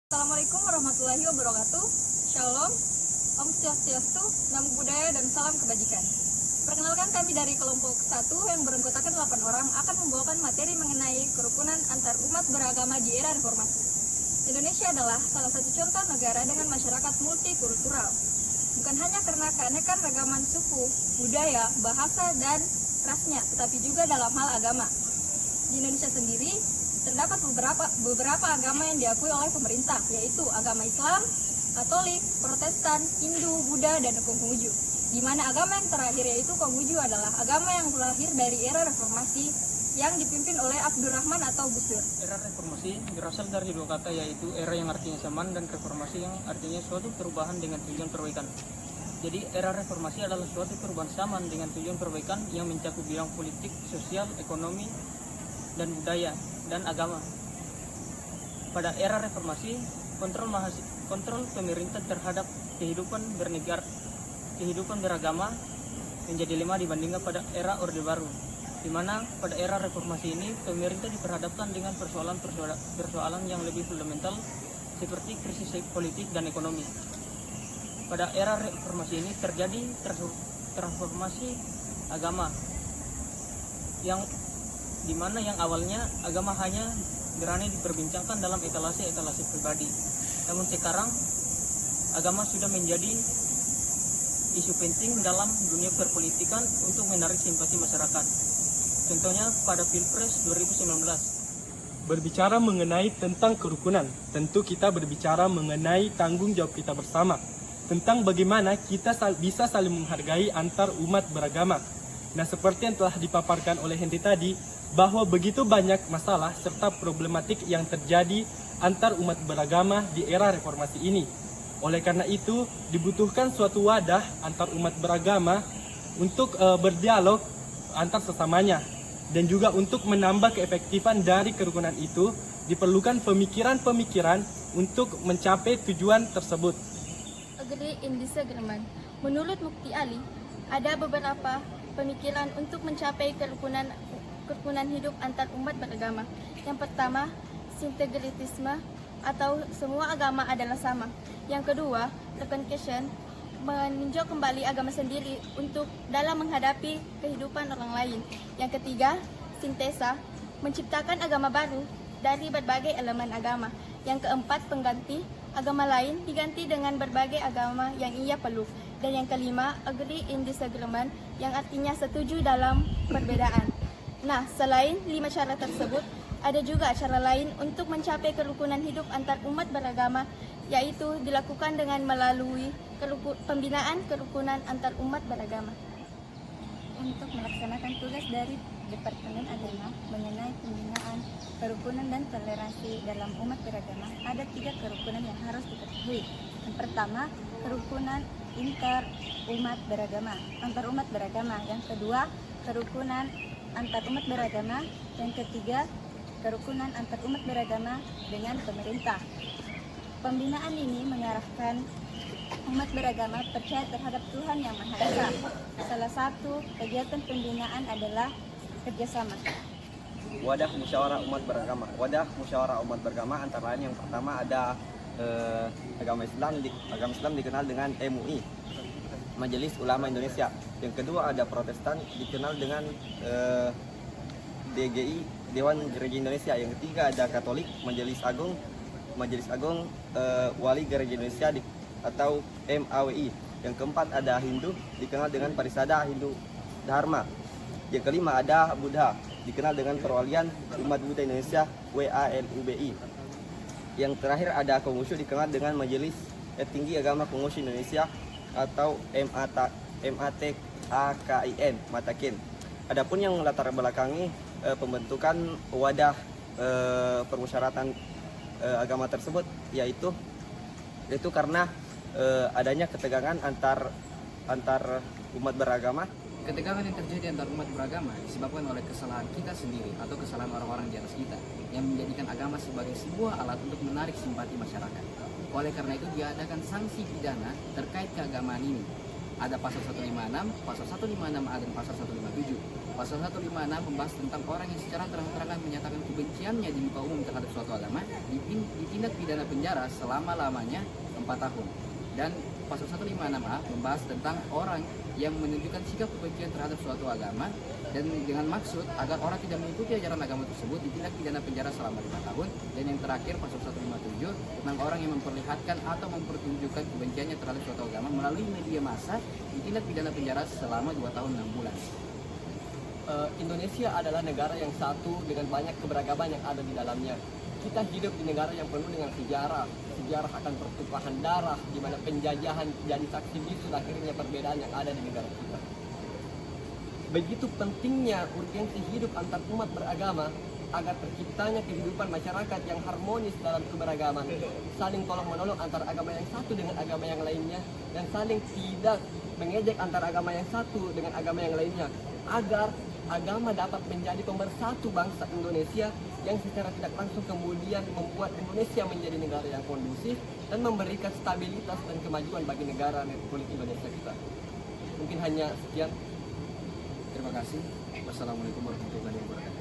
Assalamualaikum warahmatullahi wabarakatuh. Shalom, Om Swastiastu, Namo Buddhaya, dan salam kebajikan. Perkenalkan, kami dari kelompok 1 yang beranggotakan 8 orang akan membawakan materi mengenai kerukunan antar umat beragama di era reformasi. Indonesia adalah salah satu contoh negara dengan masyarakat multikultural. Bukan hanya karena keanekaragaman suku, budaya, bahasa, dan rasnya, tetapi juga dalam hal agama. Di Indonesia sendiri, terdapat beberapa agama yang diakui oleh pemerintah, yaitu agama Islam, Katolik, Protestan, Hindu, Buddha, dan Konghucu. Di mana agama yang terakhir, yaitu Konghucu, adalah agama yang lahir dari era reformasi yang dipimpin oleh Abdurrahman atau Gus Dur. Era reformasi berasal dari dua kata, yaitu era yang artinya zaman dan reformasi yang artinya suatu perubahan dengan tujuan perbaikan. Jadi era reformasi adalah suatu perubahan zaman dengan tujuan perbaikan yang mencakup bidang politik, sosial, ekonomi, dan budaya, dan agama. Pada era reformasi, kontrol pemerintah terhadap kehidupan beragama menjadi lemah dibandingkan pada era Orde Baru, di mana pada era reformasi ini pemerintah diperhadapkan dengan persoalan yang lebih fundamental seperti krisis politik dan ekonomi. Pada era reformasi ini terjadi transformasi agama yang dimana yang awalnya agama hanya berani diperbincangkan dalam etalase pribadi. Namun sekarang agama sudah menjadi isu penting dalam dunia perpolitikan untuk menarik simpati masyarakat. Contohnya pada Pilpres 2019. Berbicara mengenai tentang kerukunan, tentu kita berbicara mengenai tanggung jawab kita bersama tentang bagaimana kita bisa saling menghargai antar umat beragama. Nah, seperti yang telah dipaparkan oleh Henry tadi, bahwa begitu banyak masalah serta problematik yang terjadi antar umat beragama di era reformasi ini. Oleh karena itu, dibutuhkan suatu wadah antar umat beragama untuk berdialog antar sesamanya. Dan juga untuk menambah keefektifan dari kerukunan itu, diperlukan pemikiran-pemikiran untuk mencapai tujuan tersebut. Agree in disagreement. Menurut Mukti Ali, ada beberapa pemikiran untuk mencapai kerukunan hidup antar umat beragama. Yang pertama, sintegritisme atau semua agama adalah sama. Yang kedua, reconciliation, meninjau kembali agama sendiri untuk dalam menghadapi kehidupan orang lain. Yang ketiga, sintesa, menciptakan agama baru dari berbagai elemen agama. Yang keempat, pengganti, agama lain diganti dengan berbagai agama yang ia peluk. Dan yang kelima, agree in disagreement, yang artinya setuju dalam perbedaan. Nah, selain 5 cara tersebut, ada juga cara lain untuk mencapai kerukunan hidup antar umat beragama, yaitu dilakukan dengan melalui pembinaan kerukunan antar umat beragama. Untuk melaksanakan tugas dari Departemen Agama mengenai pembinaan kerukunan dan toleransi dalam umat beragama, ada 3 kerukunan yang harus diketahui. Yang pertama, kerukunan antar umat beragama. Yang kedua, kerukunan antar umat beragama. Yang ketiga, kerukunan antar umat beragama dengan pemerintah. Pembinaan ini mengarahkan umat beragama percaya terhadap Tuhan Yang Maha Esa. Salah satu kegiatan pembinaan adalah kerjasama. Wadah musyawarah umat beragama antara lain yang pertama ada agama Islam dikenal dengan MUI, Majelis Ulama Indonesia. Yang kedua ada Protestan dikenal dengan DGI, Dewan Gereja Indonesia. Yang ketiga ada Katolik, Majelis Agung Wali Gereja Indonesia atau MAWI. Yang keempat ada Hindu dikenal dengan Parisada Hindu Dharma. Yang kelima ada Buddha dikenal dengan Perwalian Umat Buddha Indonesia WALUBI. Yang terakhir ada Konghucu dikenal dengan Majelis Tinggi Agama Konghucu Indonesia atau MATKIN. Adapun yang latar belakangi pembentukan wadah permusyawaratan agama tersebut yaitu karena adanya ketegangan antar umat beragama. Ketegangan yang terjadi antar umat beragama disebabkan oleh kesalahan kita sendiri atau kesalahan orang-orang di atas kita yang menjadikan agama sebagai sebuah alat untuk menarik simpati masyarakat. Oleh karena itu diadakan sanksi pidana terkait keagamaan ini. Ada pasal 156, pasal 156A dan pasal 157. Pasal 156 membahas tentang orang yang secara terang-terangan menyatakan kebenciannya di muka umum terhadap suatu agama ditindak pidana penjara selama-lamanya 4 tahun. Dan pasal 156A membahas tentang orang yang menunjukkan sikap kebencian terhadap suatu agama dan dengan maksud agar orang tidak mengikuti ajaran agama tersebut ditindak pidana penjara selama 5 tahun. Dan yang terakhir pasal 157 tentang orang yang memperlihatkan atau mempertunjukkan kebenciannya terhadap suatu agama melalui media massa ditindak pidana penjara selama 2 tahun 6 bulan. Indonesia adalah negara yang satu dengan banyak keberagaman yang ada di dalamnya. Kita hidup di negara yang penuh dengan sejarah akan pertumpahan darah, di mana penjajahan jadi saksi bisu akhirnya perbedaan yang ada di negara kita. Begitu pentingnya urgensi hidup antar umat beragama agar terciptanya kehidupan masyarakat yang harmonis dalam keberagaman, saling tolong-menolong antara agama yang satu dengan agama yang lainnya, dan saling tidak mengejek antara agama yang satu dengan agama yang lainnya, agar agama dapat menjadi pemersatu bangsa Indonesia yang secara tidak langsung kemudian membuat Indonesia menjadi negara yang kondusif dan memberikan stabilitas dan kemajuan bagi negara Republik Indonesia kita. Mungkin hanya sekian. Terima kasih. Wassalamualaikum warahmatullahi wabarakatuh.